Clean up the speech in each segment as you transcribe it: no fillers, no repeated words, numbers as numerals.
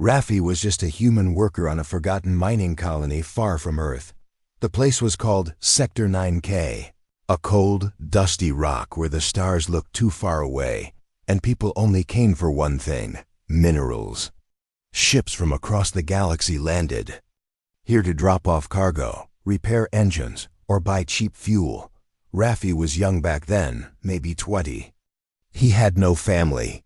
Raffi was just a human worker on a forgotten mining colony far from Earth. The place was called Sector 9K, a cold, dusty rock where the stars looked too far away, and people only came for one thing: minerals. Ships from across the galaxy landed, here to drop off cargo, repair engines, or buy cheap fuel. Raffi was young back then, maybe 20. He had no family.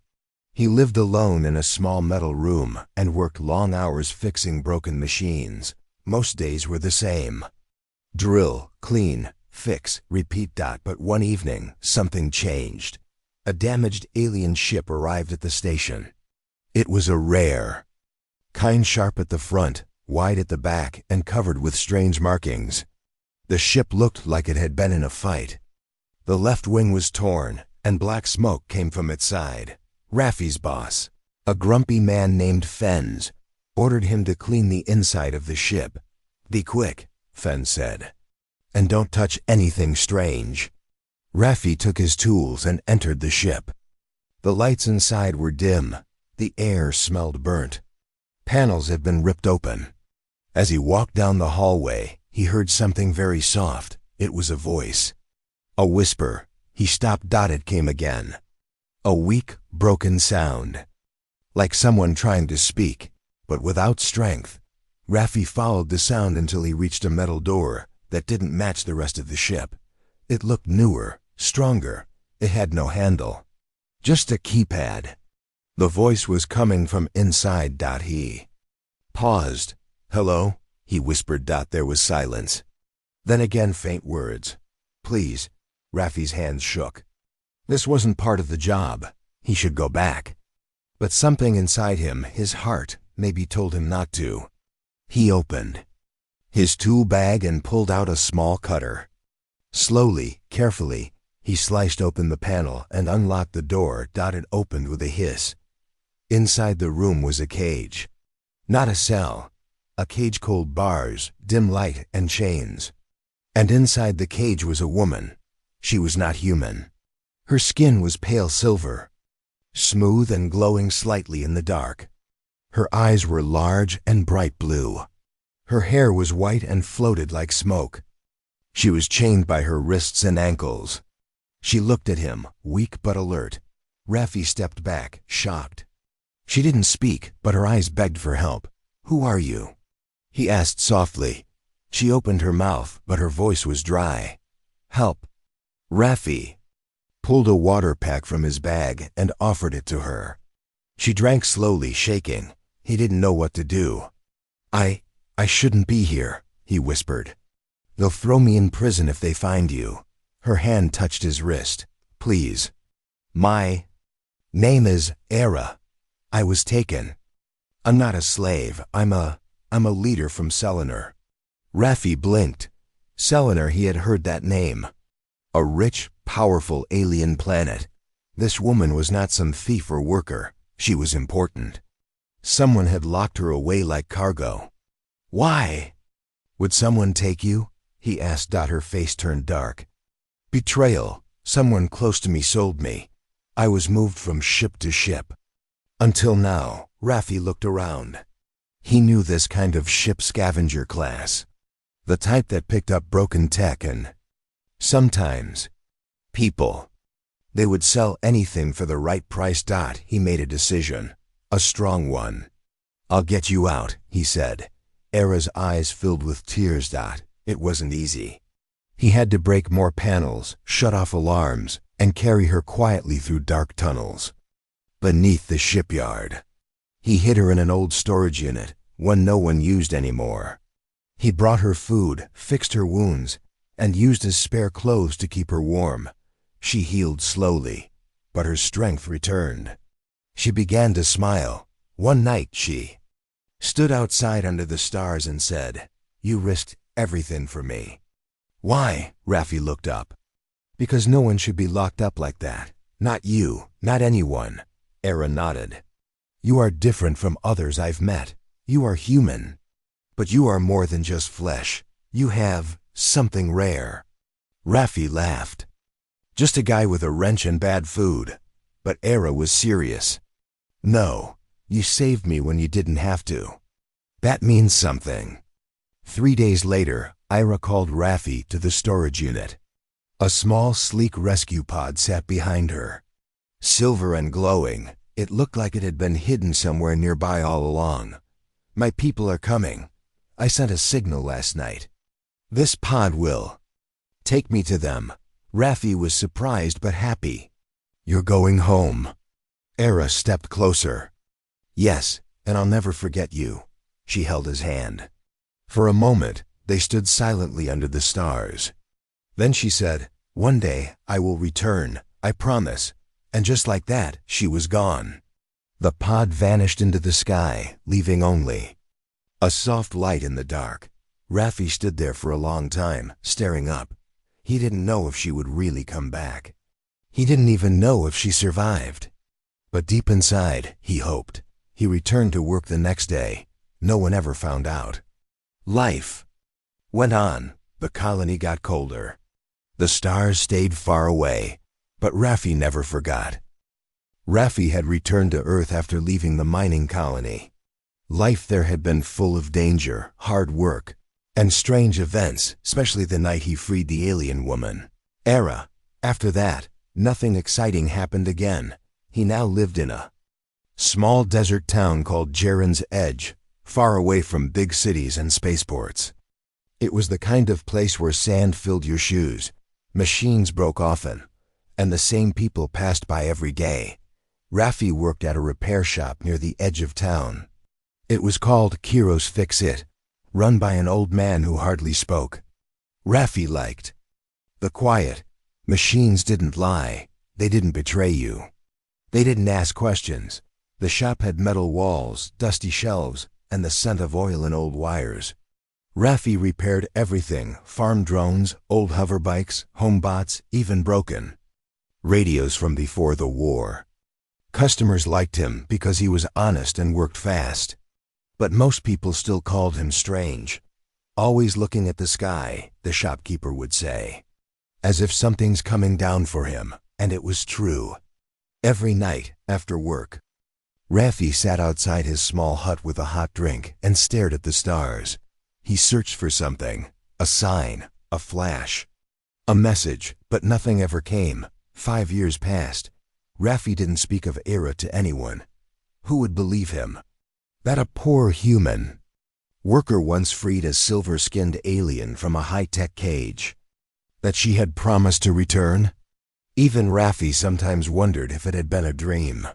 He lived alone in a small metal room and worked long hours fixing broken machines. Most days were the same. Drill, clean, fix, repeat. But one evening, something changed. A damaged alien ship arrived at the station. It was a rare kind, sharp at the front, wide at the back, and covered with strange markings. The ship looked like it had been in a fight. The left wing was torn, and black smoke came from its side. Raffi's boss, a grumpy man named Fens, ordered him to clean the inside of the ship. "Be quick," Fens said, "and don't touch anything strange." Raffi took his tools and entered the ship. The lights inside were dim. The air smelled burnt. Panels had been ripped open. As he walked down the hallway, he heard something very soft. It was a voice. A whisper. He stopped. It came again. A weak, broken sound. Like someone trying to speak, but without strength. Raffi followed the sound until he reached a metal door that didn't match the rest of the ship. It looked newer, stronger. It had no handle. Just a keypad. The voice was coming from inside. He paused. "Hello?" he whispered. There was silence. Then again faint words. "Please." Raffi's hands shook. This wasn't part of the job. He should go back. But something inside him, his heart, maybe told him not to. He opened his tool bag and pulled out a small cutter. Slowly, carefully, he sliced open the panel and unlocked the door. It opened with a hiss. Inside the room was a cage. Not a cell. A cage, cold bars, dim light, and chains. And inside the cage was a woman. She was not human. Her skin was pale silver, smooth and glowing slightly in the dark. Her eyes were large and bright blue. Her hair was white and floated like smoke. She was chained by her wrists and ankles. She looked at him, weak but alert. Raffi stepped back, shocked. She didn't speak, but her eyes begged for help. "Who are you?" he asked softly. She opened her mouth, but her voice was dry. "Help." Raffi pulled a water pack from his bag and offered it to her. She drank slowly, shaking. He didn't know what to do. I shouldn't be here," he whispered. "They'll throw me in prison if they find you." Her hand touched his wrist. "Please. My name is Era. I was taken. I'm not a slave. I'm a leader from Selenar." Raffi blinked. Selenar, he had heard that name. A rich, powerful alien planet. This woman was not some thief or worker. She was important. Someone had locked her away like cargo. "Why? Would someone take you?" he asked. Her face turned dark. "Betrayal. Someone close to me sold me. I was moved from ship to ship." Until now, Raffi looked around. He knew this kind of ship scavenger class. The type that picked up broken tech and, sometimes, people. They would sell anything for the right price. He made a decision. A strong one. "I'll get you out," he said. Era's eyes filled with tears. It wasn't easy. He had to break more panels, shut off alarms, and carry her quietly through dark tunnels. Beneath the shipyard. He hid her in an old storage unit, one no one used anymore. He brought her food, fixed her wounds, and used his spare clothes to keep her warm. She healed slowly, but her strength returned. She began to smile. One night she stood outside under the stars and said, "You risked everything for me." "Why?" Raffi looked up. "Because no one should be locked up like that. Not you, not anyone." Era nodded. "You are different from others I've met. You are human. But you are more than just flesh. You have something rare." Raffi laughed. "Just a guy with a wrench and bad food." But Era was serious. "No, You saved me when you didn't have to. That means something. 3 days later, Ira called Raffi to the storage unit. A small, sleek rescue pod sat behind her. Silver and glowing, it looked like it had been hidden somewhere nearby all along. My people are coming. I sent a signal last night. This pod will take me to them. Raffi was surprised but happy. You're going home. Ira stepped closer. Yes, and I'll never forget you. She held his hand. For a moment, they stood silently under the stars. Then she said, "One day I will return, I promise." And just like that, she was gone. The pod vanished into the sky, leaving only a soft light in the dark. Raffi stood there for a long time, staring up. He didn't know if she would really come back. He didn't even know if she survived. But deep inside, he hoped. He returned to work the next day. No one ever found out. Life went on. The colony got colder. The stars stayed far away, but Raffi never forgot. Raffi had returned to Earth after leaving the mining colony. Life there had been full of danger, hard work, and strange events, especially the night he freed the alien woman. After that, nothing exciting happened again. He now lived in a small desert town called Jaren's Edge, far away from big cities and spaceports. It was the kind of place where sand filled your shoes, machines broke often, and the same people passed by every day. Raffi worked at a repair shop near the edge of town. It was called Kiro's Fix-It, run by an old man who hardly spoke. Raffi liked the quiet. Machines didn't lie. They didn't betray you. They didn't ask questions. The shop had metal walls, dusty shelves, and the scent of oil and old wires. Raffi repaired everything: farm drones, old hoverbikes, homebots, even broken radios from before the war. Customers liked him because he was honest and worked fast. But most people still called him strange. Always looking at the sky, the shopkeeper would say. As if something's coming down for him, and it was true. Every night, after work, Raffi sat outside his small hut with a hot drink and stared at the stars. He searched for something, a sign, a flash, a message, but nothing ever came. 5 years passed. Raffi didn't speak of Ira to anyone. Who would believe him? That a poor human worker once freed a silver-skinned alien from a high-tech cage. That she had promised to return? Even Raffi sometimes wondered if it had been a dream.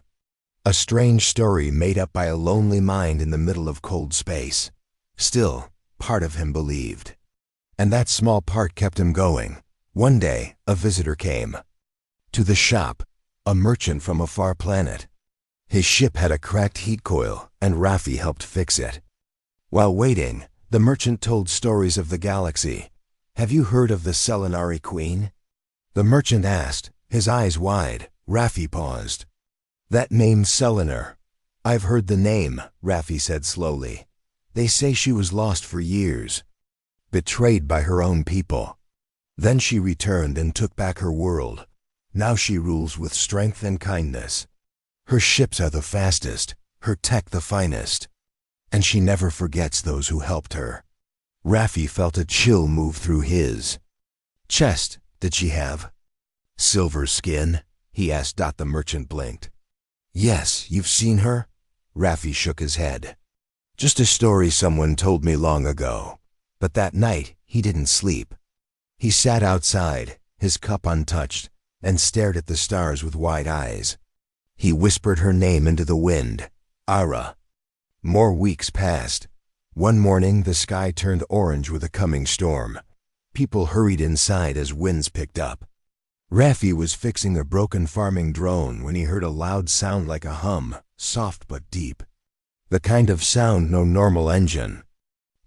A strange story made up by a lonely mind in the middle of cold space. Still, part of him believed. And that small part kept him going. One day, a visitor came to the shop, a merchant from a far planet. His ship had a cracked heat coil, and Raffi helped fix it. While waiting, the merchant told stories of the galaxy. "Have you heard of the Selenari Queen?" The merchant asked, his eyes wide. Raffi paused. "That name's Selenar. I've heard the name," Raffi said slowly. "They say she was lost for years, betrayed by her own people. Then she returned and took back her world. Now she rules with strength and kindness. Her ships are the fastest, her tech the finest. And she never forgets those who helped her." Raffi felt a chill move through his chest. "Did she have silver skin?" he asked. The merchant blinked. "Yes, you've seen her?" Raffi shook his head. "Just a story someone told me long ago." But that night, he didn't sleep. He sat outside, his cup untouched, and stared at the stars with wide eyes. He whispered her name into the wind, Ara. More weeks passed. One morning, the sky turned orange with a coming storm. People hurried inside as winds picked up. Raffi was fixing a broken farming drone when he heard a loud sound like a hum, soft but deep. The kind of sound no normal engine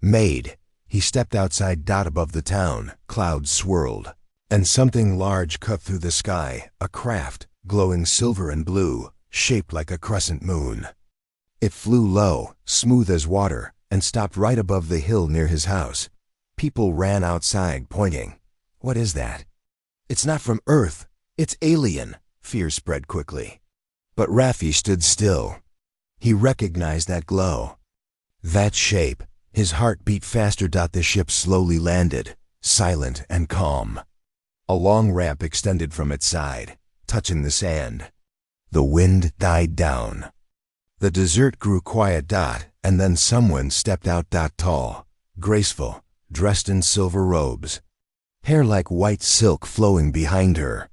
made. He stepped outside. Above the town, clouds swirled, and something large cut through the sky, a craft, glowing silver and blue, shaped like a crescent moon. It flew low, smooth as water, and stopped right above the hill near his house. People ran outside, pointing. "What is that?" "It's not from Earth. It's alien." Fear spread quickly. But Raffi stood still. He recognized that glow. That shape. His heart beat faster. The ship slowly landed, silent and calm. A long ramp extended from its side, touching the sand. The wind died down. The desert grew quiet. And then someone stepped out. Tall, graceful, dressed in silver robes. Hair like white silk flowing behind her.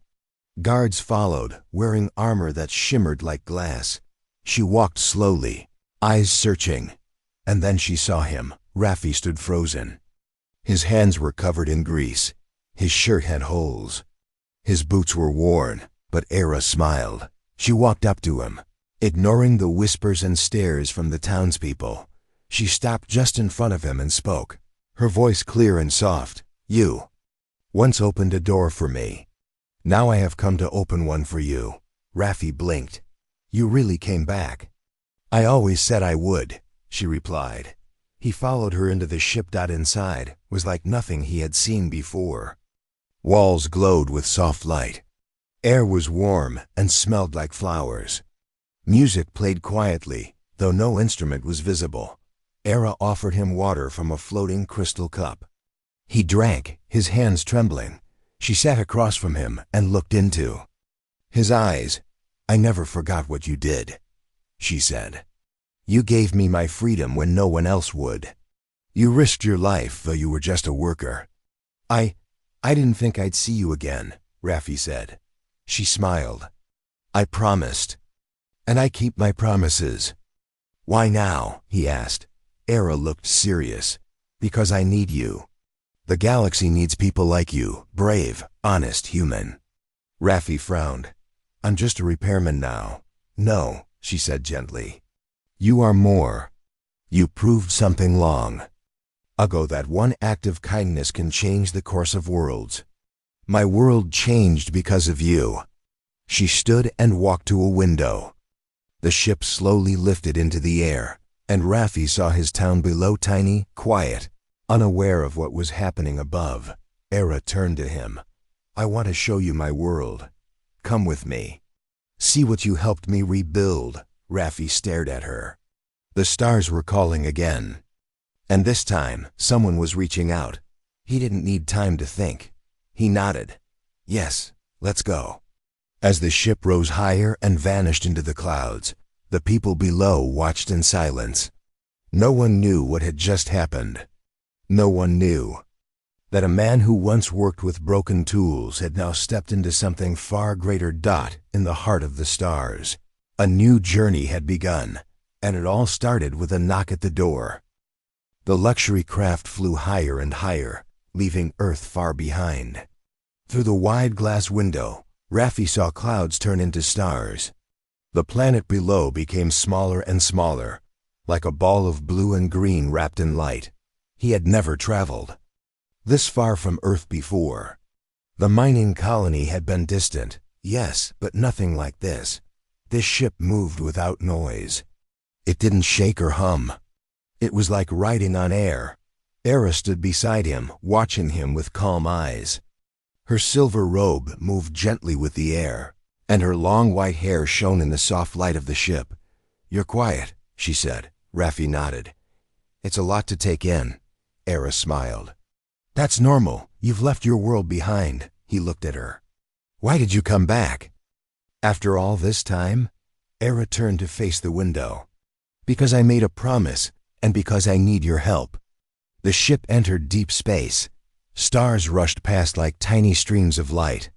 Guards followed, wearing armor that shimmered like glass. She walked slowly, eyes searching. And then she saw him. Raffi stood frozen. His hands were covered in grease. His shirt had holes. His boots were worn, but Era smiled. She walked up to him, ignoring the whispers and stares from the townspeople. She stopped just in front of him and spoke, her voice clear and soft. "You once opened a door for me. Now I have come to open one for you." Raffi blinked. "You really came back." "I always said I would," she replied. He followed her into the ship. Inside was like nothing he had seen before. Walls glowed with soft light. Air was warm and smelled like flowers. Music played quietly, though no instrument was visible. Era offered him water from a floating crystal cup. He drank, his hands trembling. She sat across from him and looked into his eyes. "I never forgot what you did," she said. "You gave me my freedom when no one else would. You risked your life, though you were just a worker." I didn't think I'd see you again," Raffi said. She smiled. "I promised. And I keep my promises." "Why now?" he asked. Era looked serious. "Because I need you. The galaxy needs people like you, brave, honest human." Raffi frowned. "I'm just a repairman now." "No," she said gently. "You are more. You proved something long ago that one act of kindness can change the course of worlds. My world changed because of you." She stood and walked to a window. The ship slowly lifted into the air, and Raffi saw his town below, tiny, quiet, unaware of what was happening above. Era turned to him. "I want to show you my world. Come with me. See what you helped me rebuild." Raffi stared at her. The stars were calling again. And this time, someone was reaching out. He didn't need time to think. He nodded. "Yes, let's go." As the ship rose higher and vanished into the clouds, the people below watched in silence. No one knew what had just happened. No one knew that a man who once worked with broken tools had now stepped into something far greater. In the heart of the stars, a new journey had begun, and it all started with a knock at the door. The luxury craft flew higher and higher, leaving Earth far behind. Through the wide glass window, Raffi saw clouds turn into stars. The planet below became smaller and smaller, like a ball of blue and green wrapped in light. He had never traveled this far from Earth before. The mining colony had been distant, yes, but nothing like this. This ship moved without noise. It didn't shake or hum. It was like riding on air. Era stood beside him, watching him with calm eyes. Her silver robe moved gently with the air, and her long white hair shone in the soft light of the ship. "You're quiet," she said. Raffi nodded. "It's a lot to take in." Era smiled. "That's normal. You've left your world behind." He looked at her. "Why did you come back?" "After all this time?" Era turned to face the window. "Because I made a promise, and because I need your help." The ship entered deep space. Stars rushed past like tiny streams of light.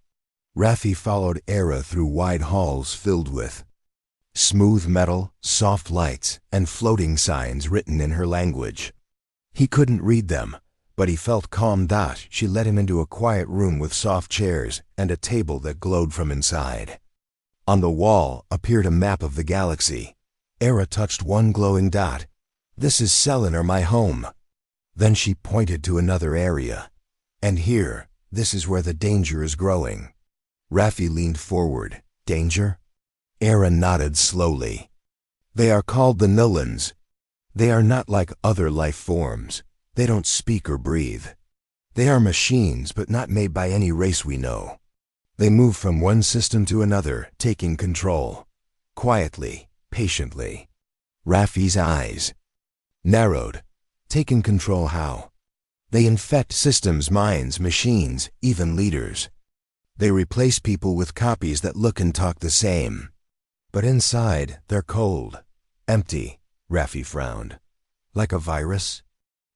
Raffi followed Era through wide halls filled with smooth metal, soft lights, and floating signs written in her language. He couldn't read them, but he felt calm. She led him into a quiet room with soft chairs and a table that glowed from inside. On the wall appeared a map of the galaxy. Era touched one glowing dot. "This is Selenar, my home." Then she pointed to another area. "And here, this is where the danger is growing." Raffi leaned forward. "Danger?" Era nodded slowly. "They are called the Nullans. They are not like other life forms. They don't speak or breathe. They are machines, but not made by any race we know. They move from one system to another, taking control. Quietly, patiently. Raffi's eyes narrowed. Taking control how? They infect systems, minds, machines, even leaders. They replace people with copies that look and talk the same. But inside, they're cold. Empty, Raffi frowned. Like a virus?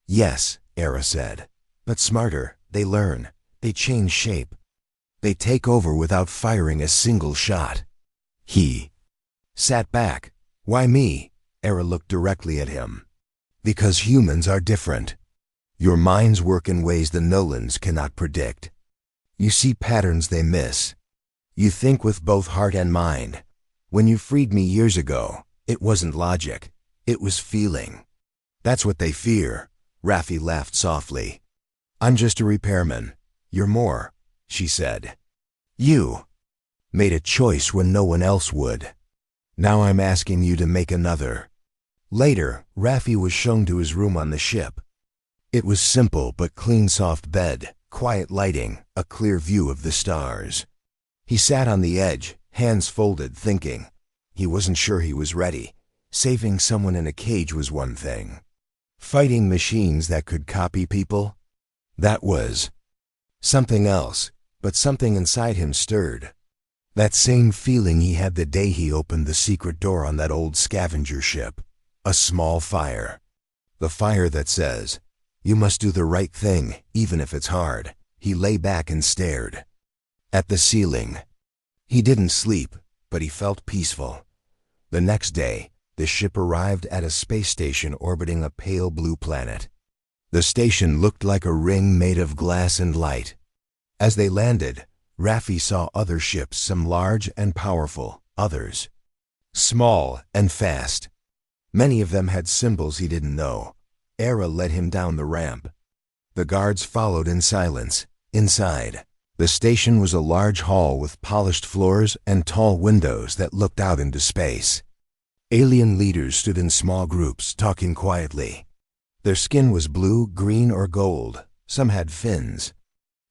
Yes, Era said. But smarter, they learn. They change shape. They take over without firing a single shot. He sat back. Why me? Era looked directly at him. Because humans are different. Your minds work in ways the Nolans cannot predict. You see patterns they miss. You think with both heart and mind. When you freed me years ago, it wasn't logic. It was feeling. That's what they fear. Raffi laughed softly. I'm just a repairman. You're more, she said. You made a choice when no one else would. Now I'm asking you to make another. Later, Raffi was shown to his room on the ship. It was simple but clean, soft bed, quiet lighting, a clear view of the stars. He sat on the edge, hands folded, thinking. He wasn't sure he was ready. Saving someone in a cage was one thing. Fighting machines that could copy people? That was something else, but something inside him stirred. That same feeling he had the day he opened the secret door on that old scavenger ship. A small fire. The fire that says, you must do the right thing, even if it's hard. He lay back and stared at the ceiling. He didn't sleep, but he felt peaceful. The next day, the ship arrived at a space station orbiting a pale blue planet. The station looked like a ring made of glass and light. As they landed, Raffi saw other ships, some large and powerful, others small and fast. Many of them had symbols he didn't know. Era led him down the ramp. The guards followed in silence. Inside, the station was a large hall with polished floors and tall windows that looked out into space. Alien leaders stood in small groups, talking quietly. Their skin was blue, green, or gold. Some had fins.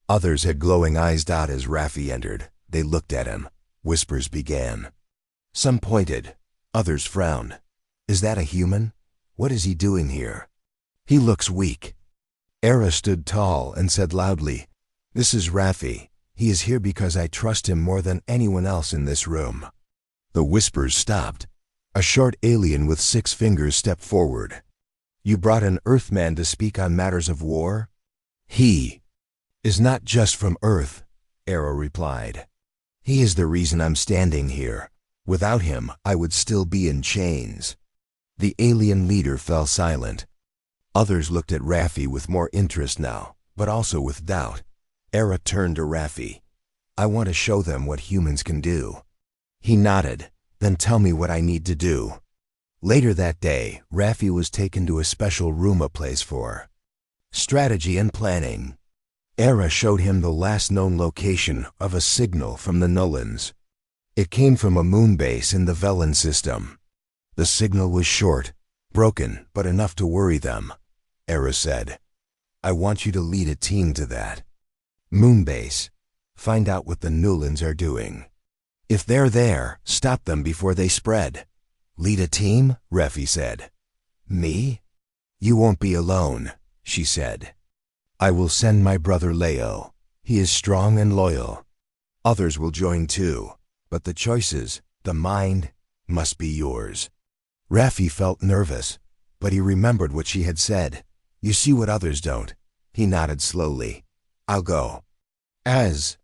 Others had glowing eyes. As Raffi entered, they looked at him. Whispers began. Some pointed. Others frowned. Is that a human? What is he doing here? He looks weak. Era stood tall and said loudly, This is Raffi. He is here because I trust him more than anyone else in this room. The whispers stopped. A short alien with 6 fingers stepped forward. You brought an Earthman to speak on matters of war? He is not just from Earth, Era replied. He is the reason I'm standing here. Without him, I would still be in chains. The alien leader fell silent. Others looked at Raffi with more interest now, but also with doubt. Era turned to Raffi. I want to show them what humans can do. He nodded. Then tell me what I need to do. Later that day, Raffi was taken to a special room, a place for strategy and planning. Era showed him the last known location of a signal from the Nolans. It came from a moon base in the Velen system. The signal was short, broken, but enough to worry them. Era said, I want you to lead a team to that moon base. Find out what the Nolans are doing. If they're there, stop them before they spread. Lead a team? Raffi said. Me? You won't be alone, she said. I will send my brother Leo. He is strong and loyal. Others will join too, but the choices, the mind, must be yours. Raffi felt nervous, but he remembered what she had said. You see what others don't. He nodded slowly. I'll go. As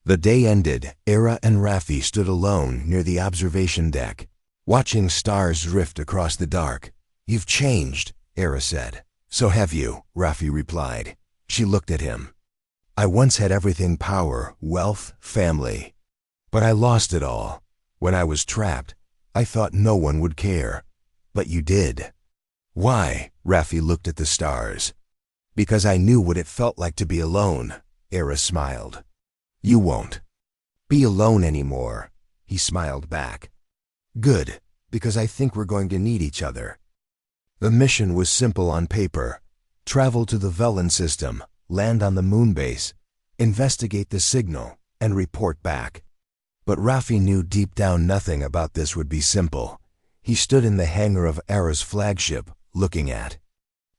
the day ended, Era and Raffi stood alone near the observation deck, watching stars drift across the dark. You've changed, Era said. So have you, Raffi replied. She looked at him. I once had everything: power, wealth, family. But I lost it all. When I was trapped, I thought no one would care. But you did. Why? Raffi looked at the stars. Because I knew what it felt like to be alone, Era smiled. You won't be alone anymore, he smiled back. Good, because I think we're going to need each other. The mission was simple on paper. Travel to the Velen system, land on the moon base, investigate the signal, and report back. But Raffi knew deep down nothing about this would be simple. He stood in the hangar of Ara's flagship, looking at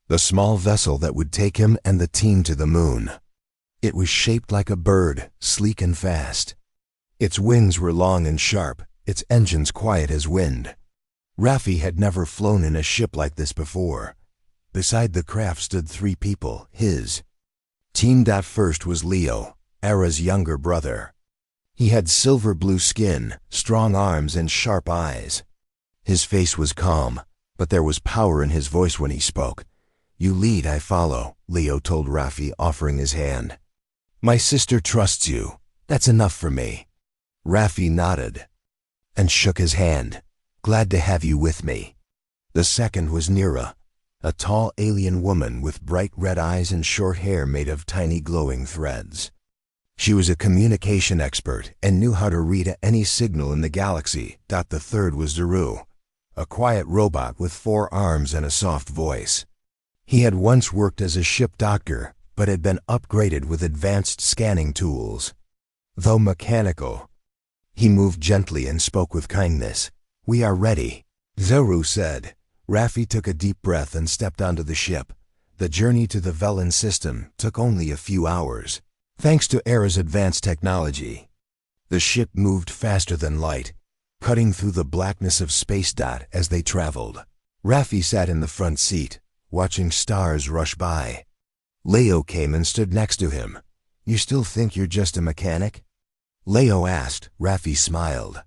the small vessel that would take him and the team to the moon. It was shaped like a bird, sleek and fast. Its wings were long and sharp, its engines quiet as wind. Raffi had never flown in a ship like this before. Beside the craft stood 3 people, his team. First was Leo, Ara's younger brother. He had silver blue skin, strong arms, and sharp eyes. His face was calm, but there was power in his voice when he spoke. "You lead, I follow," Leo told Raffi, offering his hand. "My sister trusts you. That's enough for me." Raffi nodded and shook his hand. "Glad to have you with me." The second was Nira, a tall alien woman with bright red eyes and short hair made of tiny glowing threads. She was a communication expert and knew how to read any signal in the galaxy. The third was Daru, a quiet robot with 4 arms and a soft voice. He had once worked as a ship doctor, but had been upgraded with advanced scanning tools. Though mechanical, he moved gently and spoke with kindness. "We are ready," Daru said. Raffi took a deep breath and stepped onto the ship. The journey to the Velen system took only a few hours. Thanks to Ara's advanced technology, the ship moved faster than light, cutting through the blackness of space. As they traveled, Raffi sat in the front seat, watching stars rush by. Leo came and stood next to him. "You still think you're just a mechanic?" Leo asked. Raffi smiled.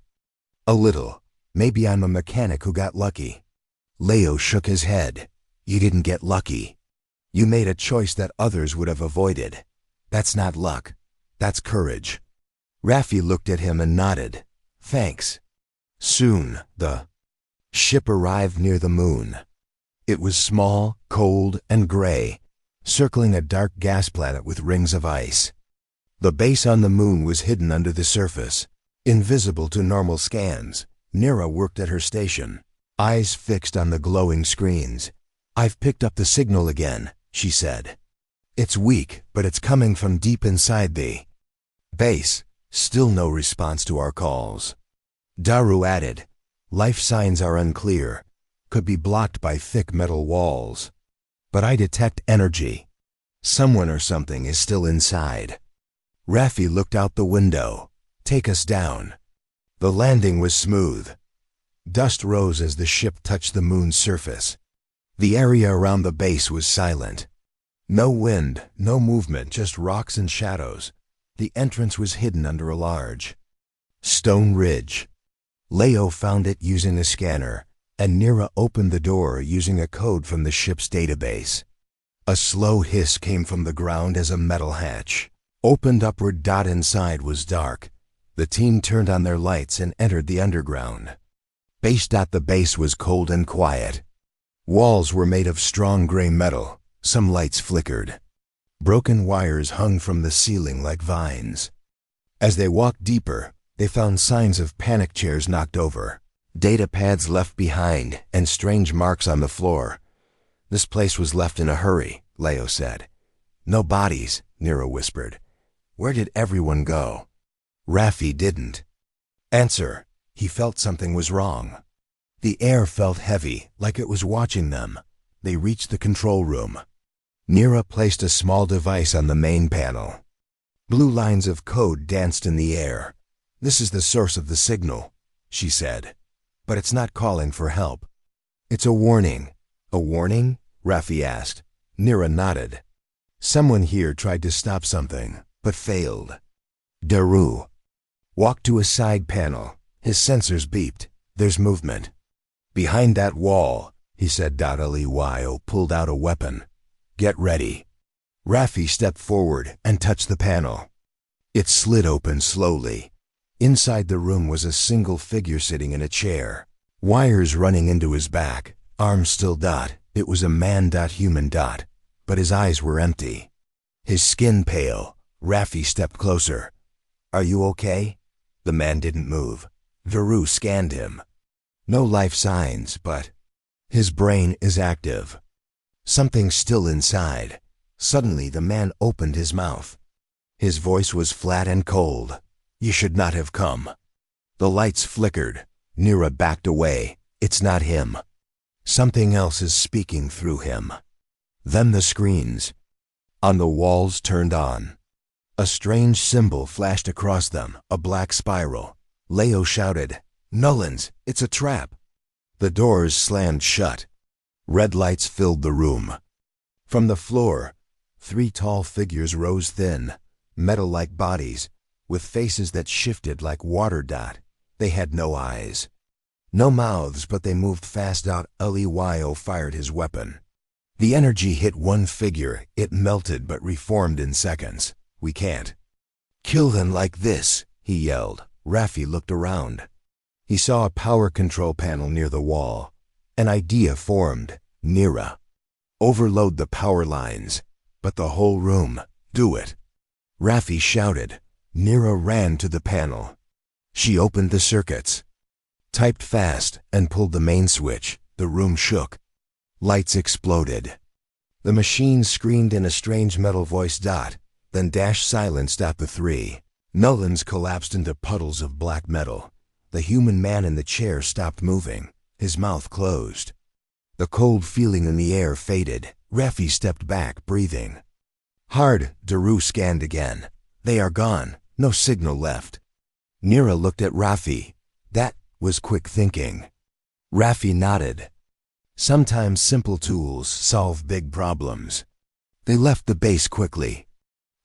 "A little. Maybe I'm a mechanic who got lucky." Leo shook his head. "You didn't get lucky. You made a choice that others would have avoided. That's not luck. That's courage." Raffi looked at him and nodded. "Thanks." Soon, the ship arrived near the moon. It was small, cold, and gray, circling a dark gas planet with rings of ice. The base on the moon was hidden under the surface, invisible to normal scans. Nira worked at her station, eyes fixed on the glowing screens. "I've picked up the signal again," she said. "It's weak, but it's coming from deep inside the base. Still no response to our calls." Daru added, "Life signs are unclear. Could be blocked by thick metal walls. But I detect energy. Someone or something is still inside." Raffi looked out the window. "Take us down." The landing was smooth. Dust rose as the ship touched the moon's surface. The area around the base was silent. No wind, no movement, just rocks and shadows. The entrance was hidden under a large stone ridge. Leo found it using a scanner, and Nira opened the door using a code from the ship's database. A slow hiss came from the ground as a metal hatch opened upward. Inside was dark. The team turned on their lights and entered the underground. The base was cold and quiet. Walls were made of strong gray metal. Some lights flickered. Broken wires hung from the ceiling like vines. As they walked deeper, they found signs of panic chairs knocked over, data pads left behind, and strange marks on the floor. "This place was left in a hurry," Leo said. "No bodies," Nira whispered. "Where did everyone go?" Raffi didn't answer. He felt something was wrong. The air felt heavy, like it was watching them. They reached the control room. Nira placed a small device on the main panel. Blue lines of code danced in the air. "This is the source of the signal," she said. "But it's not calling for help. It's a warning." "A warning?" Raffi asked. Nira nodded. "Someone here tried to stop something, but failed." Daru walked to a side panel. His sensors beeped. "There's movement." "Behind that wall," he said. Leo pulled out a weapon. "Get ready." Raffi stepped forward and touched the panel. It slid open slowly. Inside the room was a single figure sitting in a chair, wires running into his back, arms still. It was a man. Human. But his eyes were empty. His skin pale. Raffi stepped closer. "Are you okay?" The man didn't move. Daru scanned him. "No life signs, but his brain is active. Something's still inside." Suddenly the man opened his mouth. His voice was flat and cold. "You should not have come." The lights flickered. Nira backed away. It's not him. Something else is speaking through him. Then the screens on the walls turned on. A strange symbol flashed across them, a black spiral. Leo shouted, "Nullins, it's a trap!" The doors slammed shut. Red lights filled the room. From the floor, 3 tall figures rose thin, metal-like bodies, with faces that shifted like water dot. They had no eyes. No mouths, but they moved fast out. Leo fired his weapon. The energy hit one figure. It melted but reformed in seconds. "We can't kill them like this," he yelled. Raffi looked around. He saw a power control panel near the wall. An idea formed. Nira. Overload the power lines. But the whole room. Do it. Raffi shouted. Nira ran to the panel. She opened the circuits, typed fast, and pulled the main switch. The room shook. Lights exploded. The machine screamed in a strange metal voice. Then Dash silenced at the 3. Nullins collapsed into puddles of black metal. The human man in the chair stopped moving. His mouth closed. The cold feeling in the air faded. Raffi stepped back, breathing hard. Daru scanned again. They are gone. No signal left. Nira looked at Raffi. That was quick thinking. Raffi nodded. Sometimes simple tools solve big problems. They left the base quickly.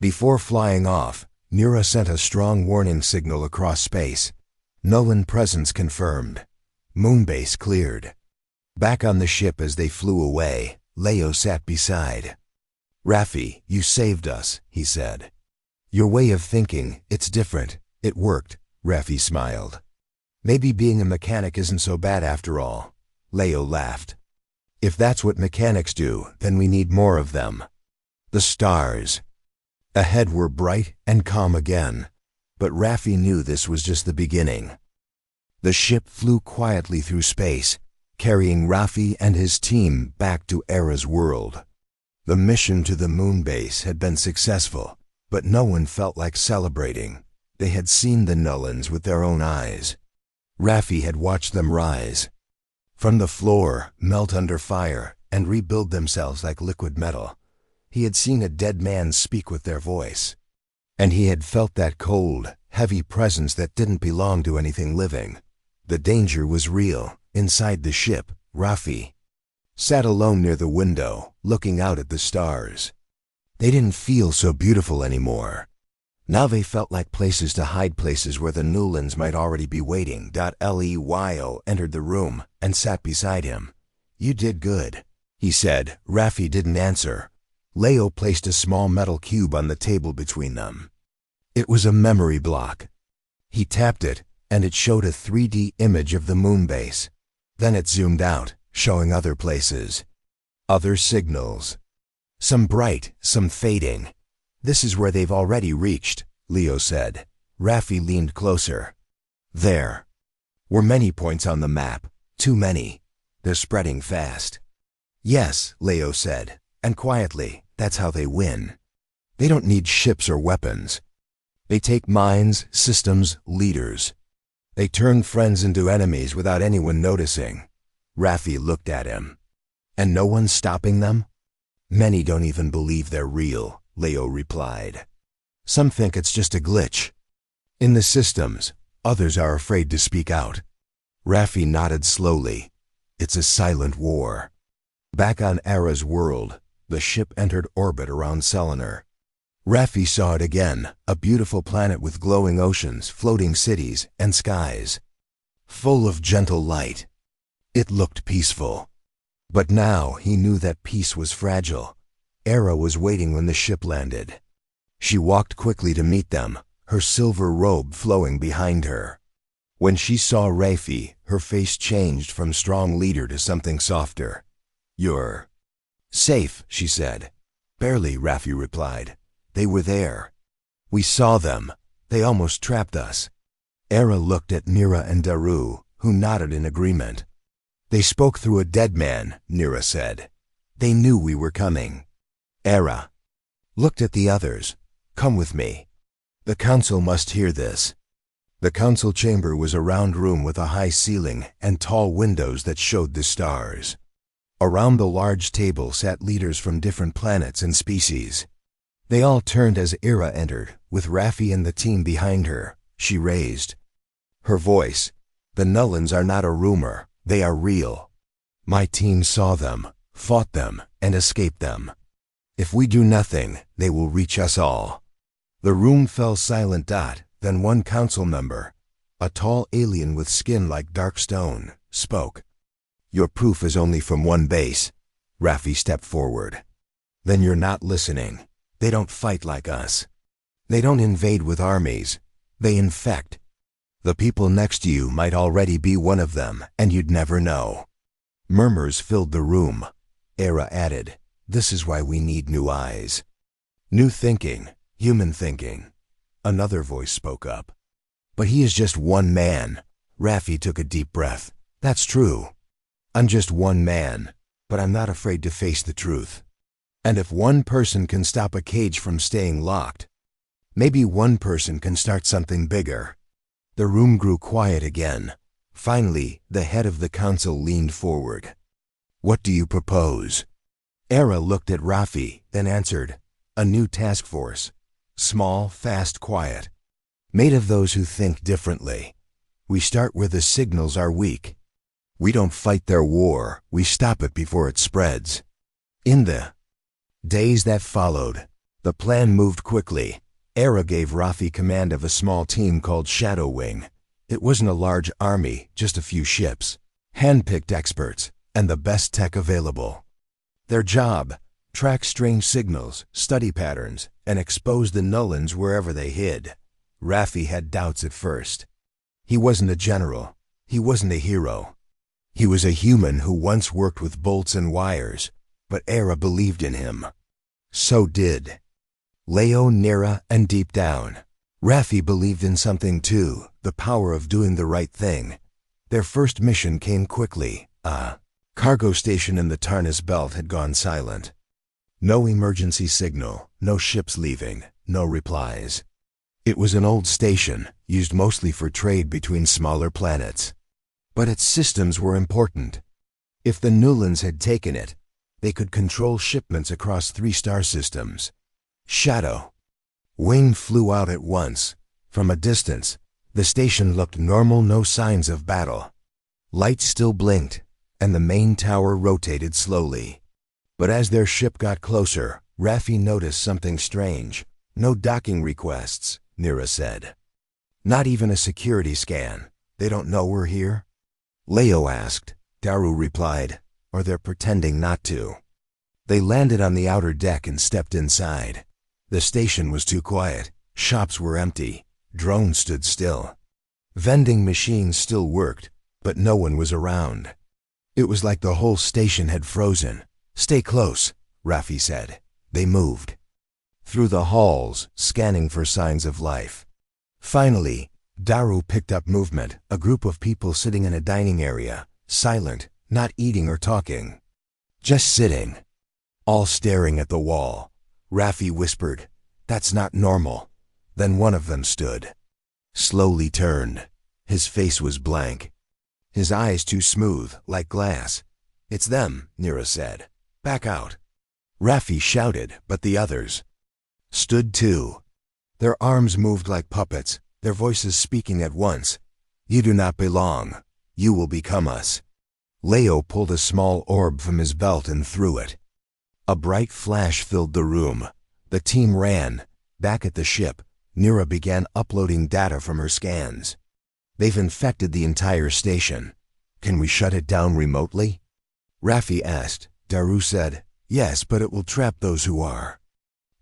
Before flying off, Nira sent a strong warning signal across space. Nullin presence confirmed. Moonbase cleared. Back on the ship as they flew away, Leo sat beside. "Raffi, you saved us," he said. "Your way of thinking, it's different. It worked." Raffi smiled. "Maybe being a mechanic isn't so bad after all." Leo laughed. "If that's what mechanics do, then we need more of them." The stars ahead were bright and calm again, but Raffi knew this was just the beginning. The ship flew quietly through space, carrying Raffi and his team back to Era's world. The mission to the moon base had been successful, but no one felt like celebrating. They had seen the Nullins with their own eyes. Raffi had watched them rise from the floor, melt under fire, and rebuild themselves like liquid metal. He had seen a dead man speak with their voice. And he had felt that cold, heavy presence that didn't belong to anything living. The danger was real. Inside the ship, Raffi sat alone near the window, looking out at the stars. They didn't feel so beautiful anymore. Now they felt like places to hide, places where the Nullins might already be waiting. Leo entered the room and sat beside him. "You did good," he said. Raffi didn't answer. Leo placed a small metal cube on the table between them. It was a memory block. He tapped it, and it showed a 3D image of the moon base. Then it zoomed out, showing other places, other signals. Some bright, some fading. "This is where they've already reached," Leo said. Raffi leaned closer. "There were many points on the map. Too many. They're spreading fast." "Yes," Leo said, and quietly, "that's how they win. They don't need ships or weapons. They take minds, systems, leaders. They turn friends into enemies without anyone noticing." Raffi looked at him. "And no one's stopping them?" "Many don't even believe they're real," Leo replied. "Some think it's just a glitch in the systems. Others are afraid to speak out." Raffi nodded slowly. "It's a silent war." Back on Era's world, the ship entered orbit around Selenar. Raffi saw it again, a beautiful planet with glowing oceans, floating cities, and skies full of gentle light. It looked peaceful. But now he knew that peace was fragile. Era was waiting when the ship landed. She walked quickly to meet them, her silver robe flowing behind her. When she saw Raffi, her face changed from strong leader to something softer. "You're safe," she said. "Barely," Raffi replied. "They were there. We saw them. They almost trapped us." Era looked at Nira and Daru, who nodded in agreement. "They spoke through a dead man," Nira said. "They knew we were coming." Era looked at the others. "Come with me. The council must hear this." The council chamber was a round room with a high ceiling and tall windows that showed the stars. Around the large table sat leaders from different planets and species. They all turned as Ira entered, with Raffi and the team behind her. She raised her voice. "The Nullans are not a rumor, they are real. My team saw them, fought them, and escaped them. If we do nothing, they will reach us all." The room fell silent. Then one council member, a tall alien with skin like dark stone, spoke. "Your proof is only from one base." Raffi stepped forward. "Then you're not listening. They don't fight like us. They don't invade with armies. They infect. The people next to you might already be one of them, and you'd never know." Murmurs filled the room. Era added, "This is why we need new eyes. New thinking, human thinking." Another voice spoke up. "But he is just one man." Raffi took a deep breath. "That's true. I'm just one man, but I'm not afraid to face the truth. And if one person can stop a cage from staying locked, maybe one person can start something bigger." The room grew quiet again. Finally, the head of the council leaned forward. "What do you propose?" Era looked at Raffi, then answered, "A new task force. Small, fast, quiet. Made of those who think differently. We start where the signals are weak. We don't fight their war, we stop it before it spreads." In the days that followed, the plan moved quickly. Era gave Raffi command of a small team called Shadow Wing. It wasn't a large army, just a few ships, hand-picked experts, and the best tech available. Their job: track strange signals, study patterns, and expose the Nullans wherever they hid. Raffi had doubts at first. He wasn't a general. He wasn't a hero. He was a human who once worked with bolts and wires, but Era believed in him. So did Leo, Nira, and deep down, Raffi believed in something too, the power of doing the right thing. Their first mission came quickly. A cargo station in the Tarnus Belt had gone silent. No emergency signal, no ships leaving, no replies. It was an old station, used mostly for trade between smaller planets. But its systems were important. If the Nullans had taken it, they could control shipments across 3 star systems. Shadow Wing flew out at once. From a distance, the station looked normal, no signs of battle. Lights still blinked, and the main tower rotated slowly. But as their ship got closer, Raffi noticed something strange. "No docking requests," Nira said. "Not even a security scan. They don't know we're here?" Leo asked. Daru replied, "Or they're pretending not to." They landed on the outer deck and stepped inside. The station was too quiet. Shops were empty. Drones stood still. Vending machines still worked, but no one was around. It was like the whole station had frozen. "Stay close," Raffi said. They moved through the halls, scanning for signs of life. Finally, Daru picked up movement, a group of people sitting in a dining area, silent, not eating or talking. Just sitting, all staring at the wall. Raffi whispered, "That's not normal." Then one of them stood, slowly turned. His face was blank, his eyes too smooth, like glass. "It's them," Nira said. "Back out." Raffi shouted, but the others stood too. Their arms moved like puppets, their voices speaking at once. "You do not belong. You will become us." Leo pulled a small orb from his belt and threw it. A bright flash filled the room. The team ran. Back at the ship, Nira began uploading data from her scans. "They've infected the entire station. Can we shut it down remotely?" Raffi asked. Daru said, "Yes, but it will trap those who are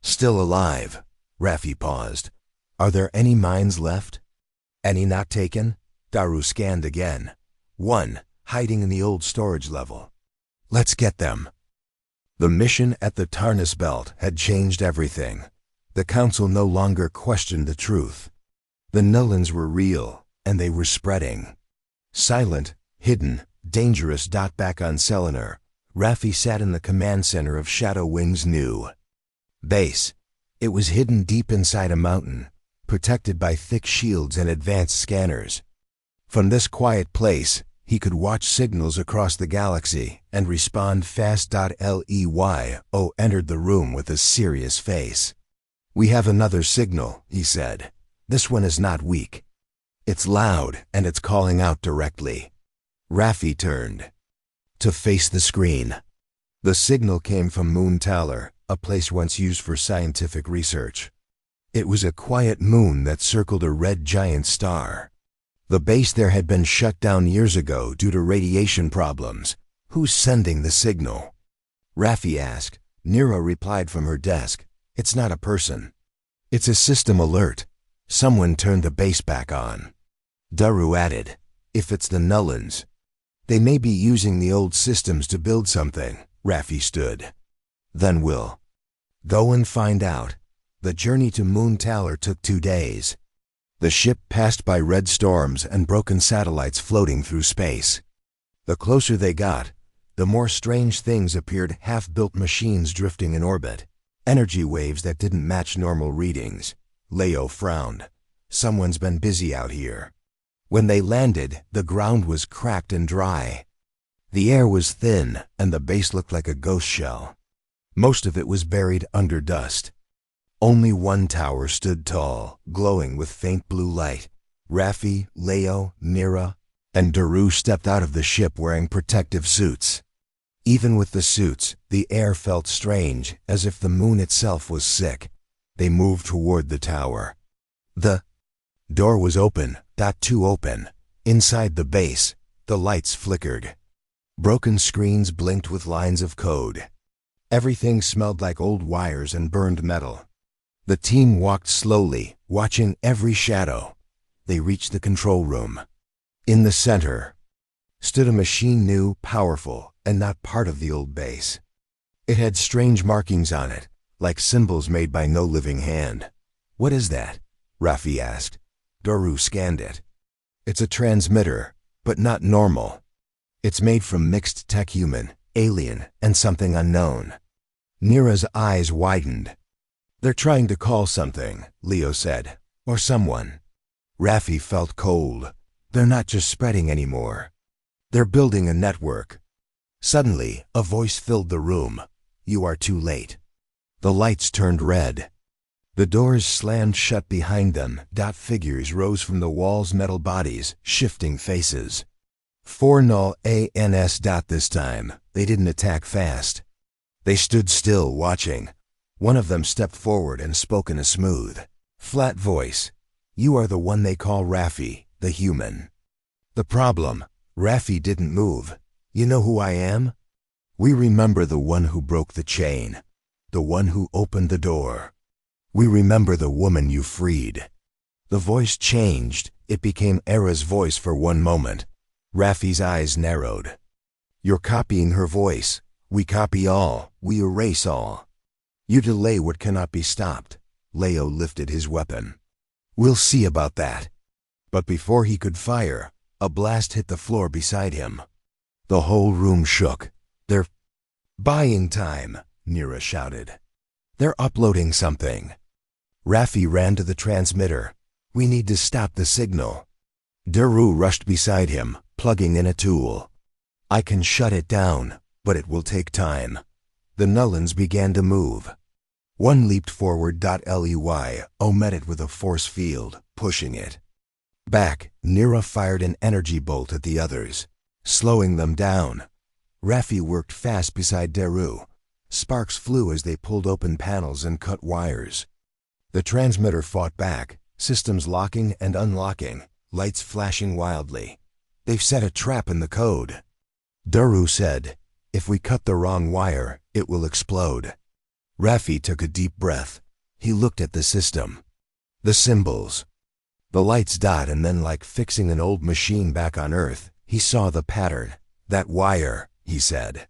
still alive." Raffi paused. "Are there any minds left? Any not taken?" Daru scanned again. "One, hiding in the old storage level." "Let's get them." The mission at the Tarnus Belt had changed everything. The council no longer questioned the truth. The Nullans were real, and they were spreading. Silent, hidden, dangerous. Back on Selenar, Raffi sat in the command center of Shadow Wing's new base. It was hidden deep inside a mountain. protected by thick shields and advanced scanners. From this quiet place, he could watch signals across the galaxy and respond fast. Leo entered the room with a serious face. "We have another signal," he said. "This one is not weak. It's loud and it's calling out directly." Raffi turned to face the screen. The signal came from Moon Taller, a place once used for scientific research. It was a quiet moon that circled a red giant star. The base there had been shut down years ago due to radiation problems. "Who's sending the signal?" Raffi asked. Nira replied from her desk. "It's not a person. It's a system alert. Someone turned the base back on." Daru added, "If it's the Nullans, they may be using the old systems to build something." Raffi stood. "Then we'll go and find out." The journey to Moon Taller took 2 days. The ship passed by red storms and broken satellites floating through space. The closer they got, the more strange things appeared: half-built machines drifting in orbit, energy waves that didn't match normal readings. Leo frowned. "Someone's been busy out here." When they landed, the ground was cracked and dry. The air was thin, and the base looked like a ghost shell. Most of it was buried under dust. Only one tower stood tall, glowing with faint blue light. Raffi, Leo, Nira, and Daru stepped out of the ship wearing protective suits. Even with the suits, the air felt strange, as if the moon itself was sick. They moved toward the tower. The door was open, too open. Inside the base, the lights flickered. Broken screens blinked with lines of code. Everything smelled like old wires and burned metal. The team walked slowly, watching every shadow. They reached the control room. In the center stood a machine, new, powerful, and not part of the old base. It had strange markings on it, like symbols made by no living hand. "What is that?" Raffi asked. Daru scanned it. "It's a transmitter, but not normal. It's made from mixed tech, human, alien, and something unknown." Nira's eyes widened. "They're trying to call something," Leo said. "Or someone." Raffi felt cold. "They're not just spreading anymore. They're building a network." Suddenly, a voice filled the room. "You are too late." The lights turned red. The doors slammed shut behind them. Figures rose from the walls, metal bodies, shifting faces. 4 null ANS. This time, they didn't attack fast. They stood still, watching. One of them stepped forward and spoke in a smooth, flat voice. "You are the one they call Raffi, the human." The problem, Raffi didn't move. "You know who I am? We remember the one who broke the chain, the one who opened the door. We remember the woman you freed." The voice changed. It became Era's voice for one moment. Raffi's eyes narrowed. "You're copying her voice. We copy all. We erase all. You delay what cannot be stopped." Leo lifted his weapon. "We'll see about that." But before he could fire, a blast hit the floor beside him. The whole room shook. "They're buying time," Nira shouted. "They're uploading something." Raffi ran to the transmitter. "We need to stop the signal." Daru rushed beside him, plugging in a tool. "I can shut it down, but it will take time." The Nullans began to move. One leaped forward. Leo met it with a force field, pushing it back. Nira fired an energy bolt at the others, slowing them down. Raffi worked fast beside Daru. Sparks flew as they pulled open panels and cut wires. The transmitter fought back, systems locking and unlocking, lights flashing wildly. "They've set a trap in the code," Daru said. "If we cut the wrong wire, it will explode." Raffi took a deep breath. He looked at the system. The symbols. The lights dot, and then, like fixing an old machine back on Earth, he saw the pattern. "That wire," he said.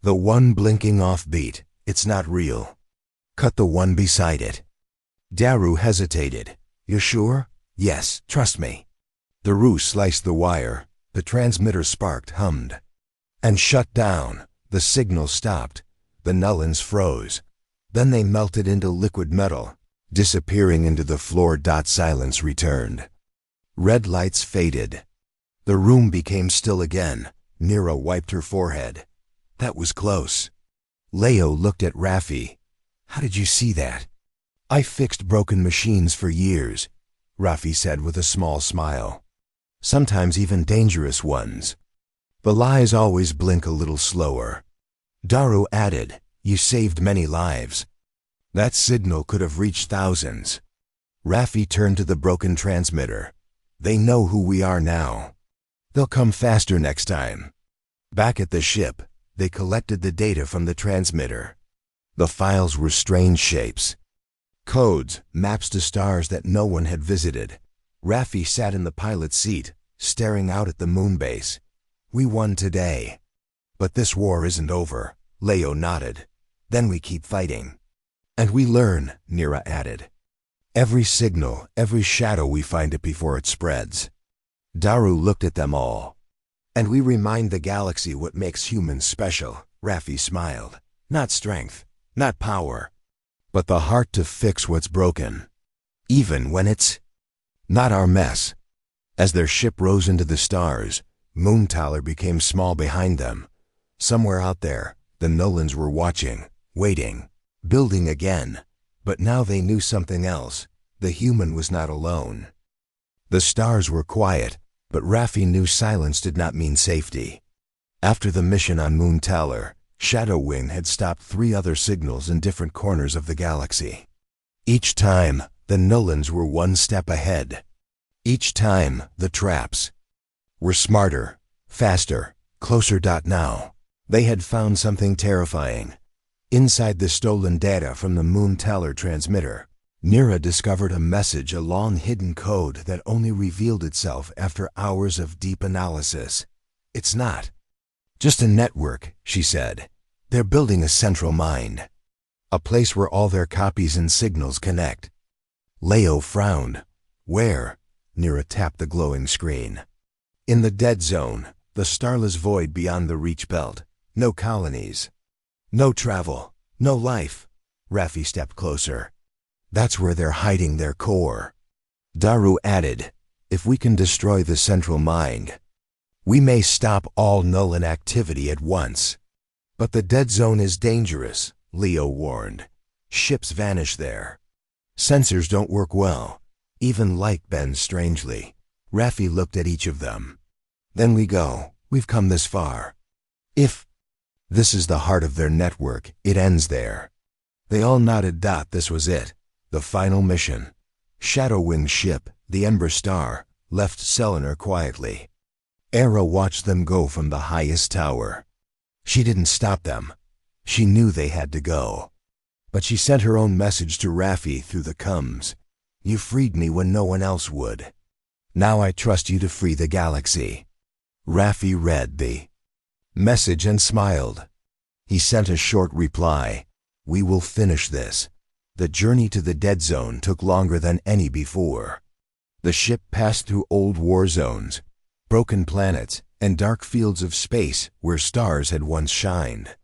"The one blinking off-beat. It's not real. Cut the one beside it." Daru hesitated. "You sure?" "Yes, trust me." Daru sliced the wire. The transmitter sparked, hummed, and shut down. The signal stopped. The Nullans froze. Then they melted into liquid metal. disappearing into the floor. Silence returned. Red lights faded. The room became still again. Nira wiped her forehead. That was close. Leo looked at Raffi. How did you see that? I fixed broken machines for years, Raffi said with a small smile. Sometimes even dangerous ones. The lies always blink a little slower. Daru added, you saved many lives. That signal could have reached thousands. Raffi turned to the broken transmitter. They know who we are now. They'll come faster next time. Back at the ship, they collected the data from the transmitter. The files were strange shapes. Codes, maps to stars that no one had visited. Raffi sat in the pilot's seat, staring out at the moon base. We won today. But this war isn't over, Leo nodded. Then we keep fighting. And we learn, Nira added. Every signal, every shadow we find it before it spreads. Daru looked at them all. And we remind the galaxy what makes humans special, Raffi smiled. Not strength, not power, but the heart to fix what's broken. Even when it's not our mess. As their ship rose into the stars, Moontaler became small behind them. Somewhere out there, the Nolans were watching, waiting, building again. But now they knew something else. The human was not alone. The stars were quiet, but Raffi knew silence did not mean safety. After the mission on Moontaler, Shadowwing had stopped 3 other signals in different corners of the galaxy. Each time, the Nolans were one step ahead. Each time, the traps were smarter, faster, closer. Now, they had found something terrifying. Inside the stolen data from the Moontaler transmitter, Nira discovered a message, a long-hidden code that only revealed itself after hours of deep analysis. It's not just a network, she said. They're building a central mind. A place where all their copies and signals connect. Leo frowned. Where? Nira tapped the glowing screen. In the dead zone, the starless void beyond the reach belt. No colonies. No travel. No life. Raffi stepped closer. That's where they're hiding their core. Daru added, if we can destroy the central mind, we may stop all Nolan activity at once. But the dead zone is dangerous, Leo warned. Ships vanish there. Sensors don't work well. Even light bends strangely. Raffi looked at each of them. Then we go. We've come this far. If this is the heart of their network, it ends there. They all nodded. This was it. The final mission. Shadowwing's ship, the Ember Star, left Selenar quietly. Era watched them go from the highest tower. She didn't stop them. She knew they had to go. But she sent her own message to Raffi through the comms. You freed me when no one else would. Now I trust you to free the galaxy. Raffi read the message and smiled. He sent a short reply. We will finish this. The journey to the dead zone took longer than any before. The ship passed through old war zones, broken planets, and dark fields of space where stars had once shined.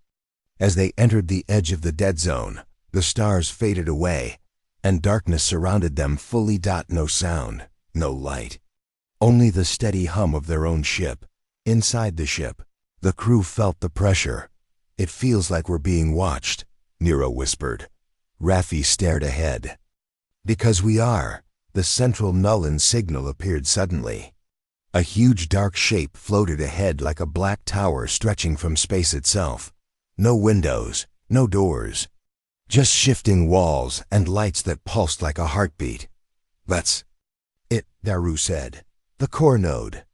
As they entered the edge of the dead zone, the stars faded away, and darkness surrounded them fully. No sound, no light. Only the steady hum of their own ship. Inside the ship, the crew felt the pressure. It feels like we're being watched, Nero whispered. Raffi stared ahead. Because we are. The central Nullan signal appeared suddenly. A huge dark shape floated ahead like a black tower stretching from space itself. No windows, no doors. Just shifting walls and lights that pulsed like a heartbeat. That's it, Daru said. The core node.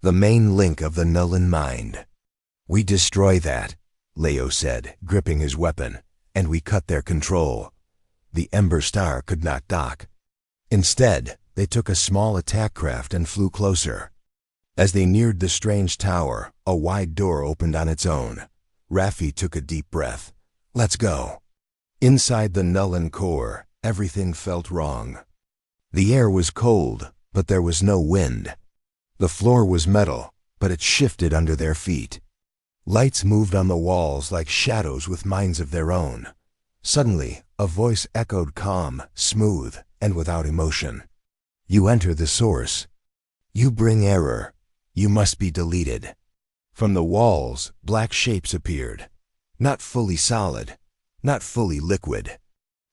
The main link of the Nullan mind. We destroy that, Leo said, gripping his weapon, and we cut their control. The Ember Star could not dock. Instead, they took a small attack craft and flew closer. As they neared the strange tower, a wide door opened on its own. Raffi took a deep breath. Let's go. Inside the Nullan core, everything felt wrong. The air was cold, but there was no wind. The floor was metal, but it shifted under their feet. Lights moved on the walls like shadows with minds of their own. Suddenly, A voice echoed calm, smooth, and without emotion. You enter the source. You bring error. You must be deleted. From the walls, black shapes appeared. Not fully solid, not fully liquid.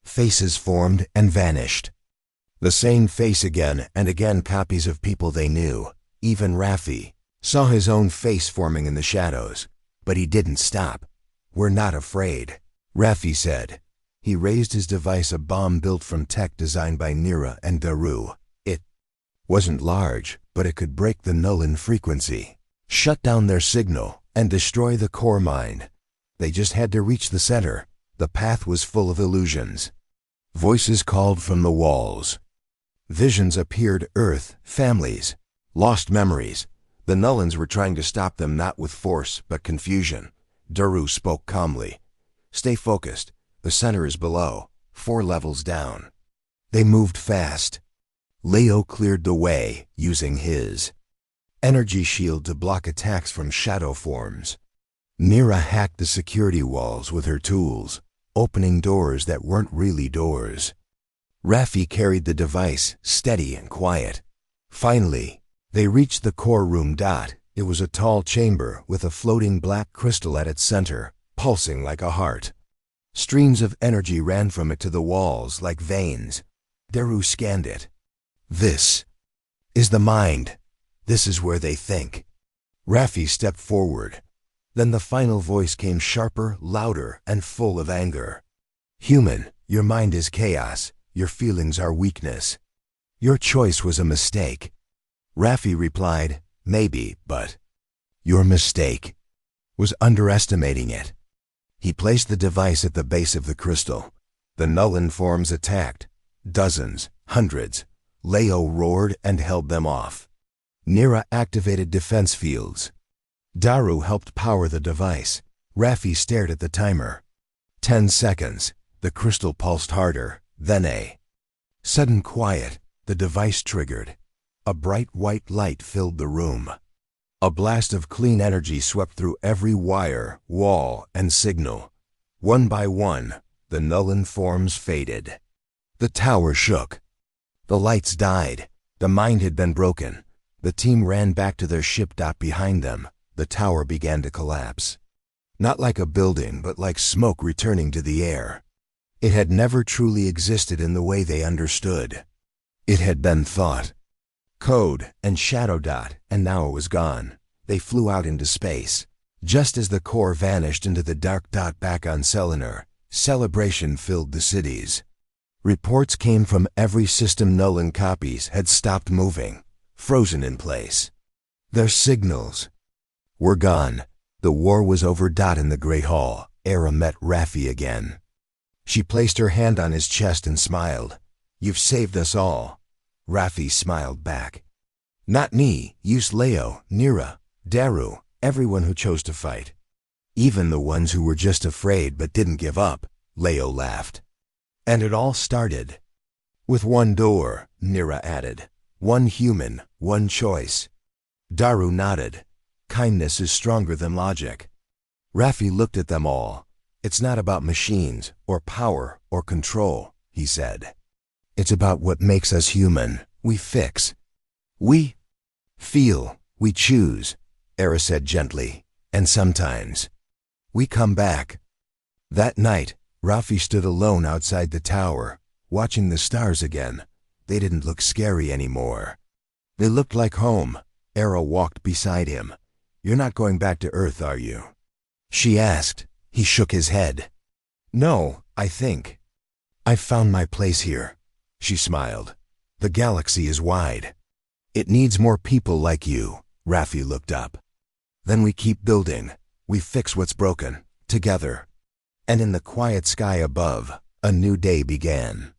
Faces formed and vanished. The same face again and again, copies of people they knew. Even Raffi saw his own face forming in the shadows. But he didn't stop. We're not afraid, Raffi said. He raised his device, a bomb built from tech designed by Nira and Daru. It wasn't large, but it could break the Nullan frequency, shut down their signal, and destroy the core mind. They just had to reach the center. The path was full of illusions. Voices called from the walls. Visions appeared, Earth, families, lost memories. The Nullans were trying to stop them, not with force, but confusion. Daru spoke calmly. Stay focused. The center is below, 4 levels down. They moved fast. Leo cleared the way, using his energy shield to block attacks from shadow forms. Nira hacked the security walls with her tools, opening doors that weren't really doors. Raffi carried the device, steady and quiet. Finally, they reached the core room. It was a tall chamber with a floating black crystal at its center, pulsing like a heart. Streams of energy ran from it to the walls like veins. Daru scanned it. This is the mind. This is where they think. Raffi stepped forward. Then the final voice came, sharper, louder, and full of anger. Human, your mind is chaos. Your feelings are weakness. Your choice was a mistake. Raffi replied, maybe, but your mistake was underestimating it. He placed the device at the base of the crystal. The Nullan forms attacked. Dozens, hundreds. Leo roared and held them off. Nira activated defense fields. Daru helped power the device. Raffi stared at the timer. 10 seconds. The crystal pulsed harder. Then a sudden quiet. The device triggered. A bright white light filled the room. A blast of clean energy swept through every wire, wall, and signal. One by one, the Nullan forms faded. The tower shook. The lights died. The mind had been broken. The team ran back to their ship. Behind them, the tower began to collapse. Not like a building, but like smoke returning to the air. It had never truly existed in the way they understood. It had been thought, code, and shadow. And now it was gone. They flew out into space. Just as the core vanished into the dark. Back on Selenar, celebration filled the cities. Reports came from every system. Nullan copies had stopped moving, frozen in place. Their signals were gone. The war was over. In the Great Hall, Era met Raffi again. She placed her hand on his chest and smiled. You've saved us all. Raffi smiled back. Not me, use Leo, Nira, Daru, everyone who chose to fight. Even the ones who were just afraid but didn't give up, Leo laughed. And it all started with one door, Nira added. One human, one choice. Daru nodded. Kindness is stronger than logic. Raffi looked at them all. It's not about machines, or power, or control, he said. It's about what makes us human. We fix. We feel. We choose, Era said gently. And sometimes we come back. That night, Raffi stood alone outside the tower, watching the stars again. They didn't look scary anymore. They looked like home. Era walked beside him. You're not going back to Earth, are you? She asked. He shook his head. No, I think I've found my place here. She smiled. The galaxy is wide. It needs more people like you. Raffi looked up. Then we keep building. We fix what's broken, together. And in the quiet sky above, a new day began.